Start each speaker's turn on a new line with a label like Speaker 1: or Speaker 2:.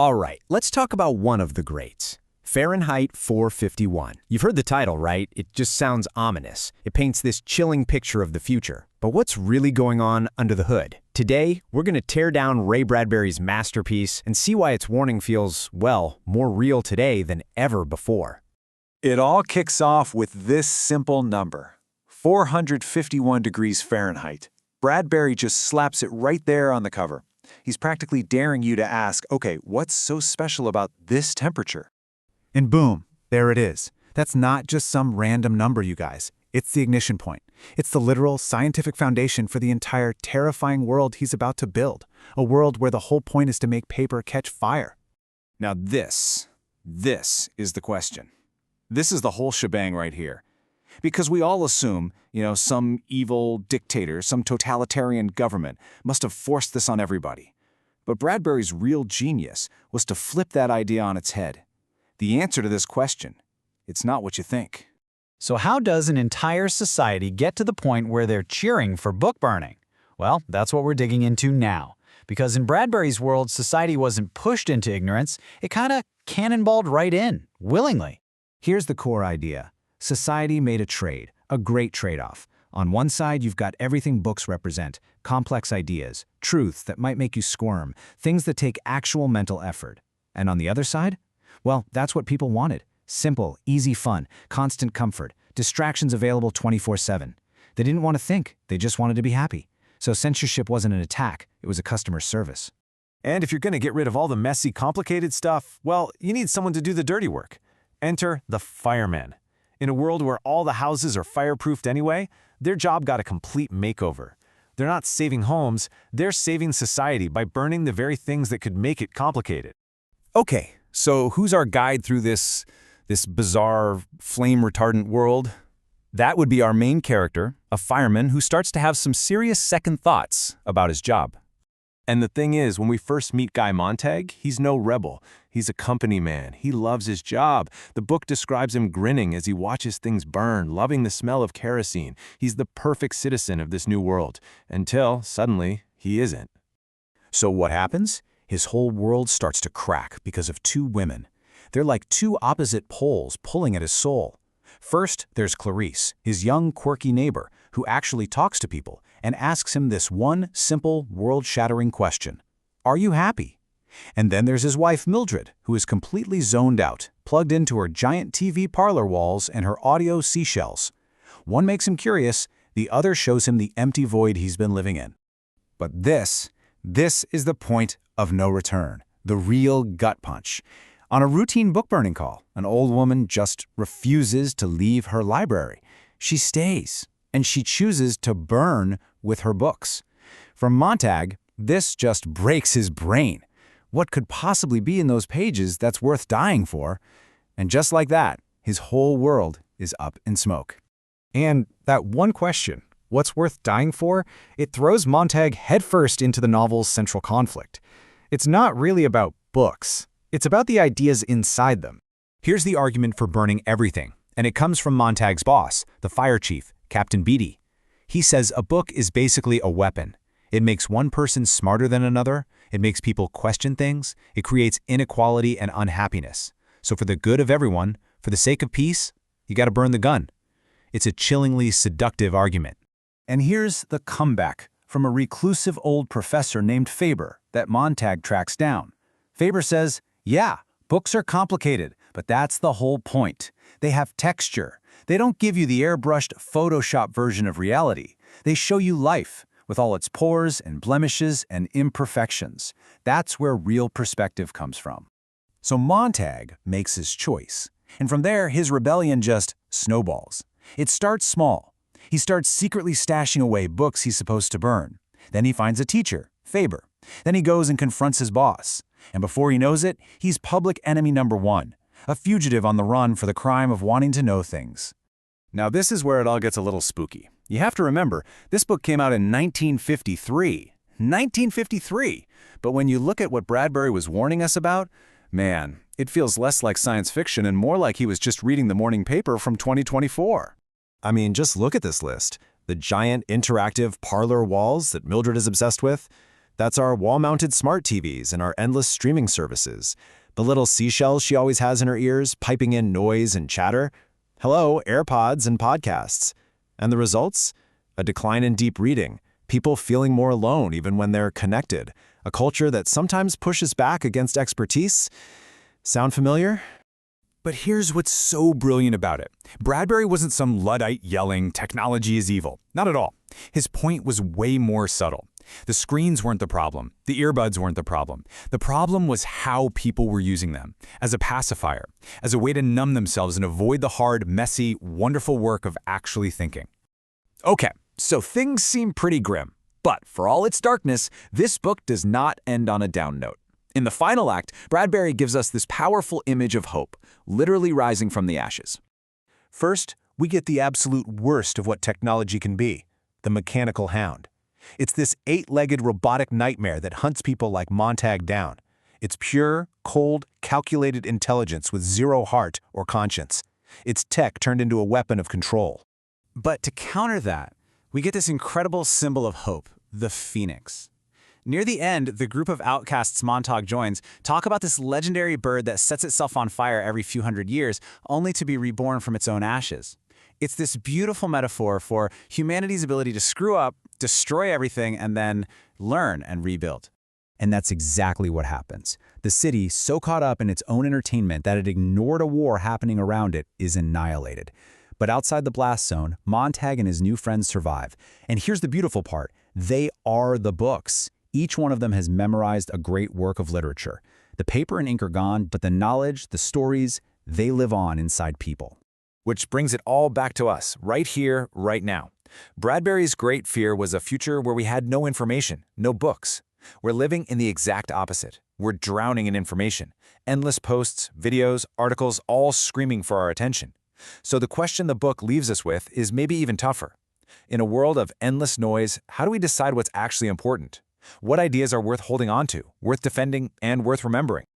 Speaker 1: All right, let's talk about one of the greats. Fahrenheit 451. You've heard the title, right? It just sounds ominous. It paints this chilling picture of the future. But what's really going on under the hood? Today, we're going to tear down Ray Bradbury's masterpiece and see why its warning feels, well, more real today than ever before.
Speaker 2: It all kicks off with this simple number, 451 degrees Fahrenheit. Bradbury just slaps it right there on the cover. He's practically daring you to ask, okay, what's so special about this temperature?
Speaker 3: And boom, there it is. That's not just some random number, you guys. It's the ignition point. It's the literal scientific foundation for the entire terrifying world he's about to build. A world where the whole point is to make paper catch fire.
Speaker 2: Now this is the question. This is the whole shebang right here. Because we all assume, some evil dictator, some totalitarian government must have forced this on everybody. But Bradbury's real genius was to flip that idea on its head. The answer to this question, it's not what you think.
Speaker 4: So how does an entire society get to the point where they're cheering for book burning? Well, that's what we're digging into now. Because in Bradbury's world, society wasn't pushed into ignorance, it kind of cannonballed right in, willingly.
Speaker 1: Here's the core idea. Society made a trade, a great trade-off. On one side, you've got everything books represent, complex ideas, truths that might make you squirm, things that take actual mental effort. And on the other side? Well, that's what people wanted. Simple, easy fun, constant comfort, distractions available 24/7. They didn't want to think, they just wanted to be happy. So censorship wasn't an attack, it was a customer service.
Speaker 5: And if you're going to get rid of all the messy, complicated stuff, well, you need someone to do the dirty work. Enter the fireman. In a world where all the houses are fireproofed anyway, their job got a complete makeover. They're not saving homes, they're saving society by burning the very things that could make it complicated.
Speaker 6: Okay, so who's our guide through this bizarre, flame-retardant world? That would be our main character, a fireman who starts to have some serious second thoughts about his job.
Speaker 5: And the thing is, when we first meet Guy Montag, he's no rebel. He's a company man. He loves his job. The book describes him grinning as he watches things burn, loving the smell of kerosene. He's the perfect citizen of this new world, until, suddenly, he isn't.
Speaker 1: So what happens? His whole world starts to crack because of two women. They're like two opposite poles pulling at his soul. First, there's Clarice, his young, quirky neighbor, who actually talks to people and asks him this one simple, world-shattering question. Are you happy? And then there's his wife, Mildred, who is completely zoned out, plugged into her giant TV parlor walls and her audio seashells. One makes him curious, the other shows him the empty void he's been living in. But this is the point of no return, the real gut punch. On a routine book-burning call, an old woman just refuses to leave her library. She stays, and she chooses to burn with her books. For Montag, this just breaks his brain. What could possibly be in those pages that's worth dying for? And just like that, his whole world is up in smoke.
Speaker 3: And that one question, what's worth dying for, it throws Montag headfirst into the novel's central conflict. It's not really about books. It's about the ideas inside them.
Speaker 1: Here's the argument for burning everything, and it comes from Montag's boss, the fire chief, Captain Beatty. He says a book is basically a weapon. It makes one person smarter than another, it makes people question things, it creates inequality and unhappiness. So for the good of everyone, for the sake of peace, you gotta burn the gun. It's a chillingly seductive argument.
Speaker 2: And here's the comeback from a reclusive old professor named Faber that Montag tracks down. Faber says, yeah, books are complicated, but that's the whole point. They have texture. They don't give you the airbrushed Photoshop version of reality. They show you life, with all its pores and blemishes and imperfections. That's where real perspective comes from. So Montag makes his choice. And from there, his rebellion just snowballs. It starts small. He starts secretly stashing away books he's supposed to burn. Then he finds a teacher, Faber. Then he goes and confronts his boss. And before he knows it, he's public enemy number one, a fugitive on the run for the crime of wanting to know things.
Speaker 5: Now this is where it all gets a little spooky. You have to remember, this book came out in 1953. 1953! But when you look at what Bradbury was warning us about, man, it feels less like science fiction and more like he was just reading the morning paper from 2024.
Speaker 6: I mean, just look at this list. The giant interactive parlor walls that Mildred is obsessed with.
Speaker 5: That's our wall-mounted smart TVs and our endless streaming services. The little seashells she always has in her ears, piping in noise and chatter. Hello, AirPods and podcasts. And the results? A decline in deep reading, people feeling more alone even when they're connected, a culture that sometimes pushes back against expertise. Sound familiar?
Speaker 6: But here's what's so brilliant about it. Bradbury wasn't some Luddite yelling, technology is evil. Not at all. His point was way more subtle. The screens weren't the problem. The earbuds weren't the problem. The problem was how people were using them. As a pacifier. As a way to numb themselves and avoid the hard, messy, wonderful work of actually thinking. Okay, so things seem pretty grim. But for all its darkness, this book does not end on a down note. In the final act, Bradbury gives us this powerful image of hope, literally rising from the ashes.
Speaker 5: First, we get the absolute worst of what technology can be, the mechanical hound. It's this 8-legged robotic nightmare that hunts people like Montag down. It's pure, cold, calculated intelligence with zero heart or conscience. It's tech turned into a weapon of control.
Speaker 4: But to counter that, we get this incredible symbol of hope, the phoenix. Near the end, the group of outcasts Montag joins talk about this legendary bird that sets itself on fire every few hundred years, only to be reborn from its own ashes. It's this beautiful metaphor for humanity's ability to screw up, destroy everything, and then learn and rebuild.
Speaker 2: And that's exactly what happens. The city, so caught up in its own entertainment that it ignored a war happening around it, is annihilated. But outside the blast zone, Montag and his new friends survive. And here's the beautiful part. They are the books. Each one of them has memorized a great work of literature. The paper and ink are gone, but the knowledge, the stories, they live on inside people.
Speaker 6: Which brings it all back to us, right here, right now. Bradbury's great fear was a future where we had no information, no books. We're living in the exact opposite. We're drowning in information. Endless posts, videos, articles, all screaming for our attention. So the question the book leaves us with is maybe even tougher. In a world of endless noise, how do we decide what's actually important? What ideas are worth holding on to, worth defending, and worth remembering?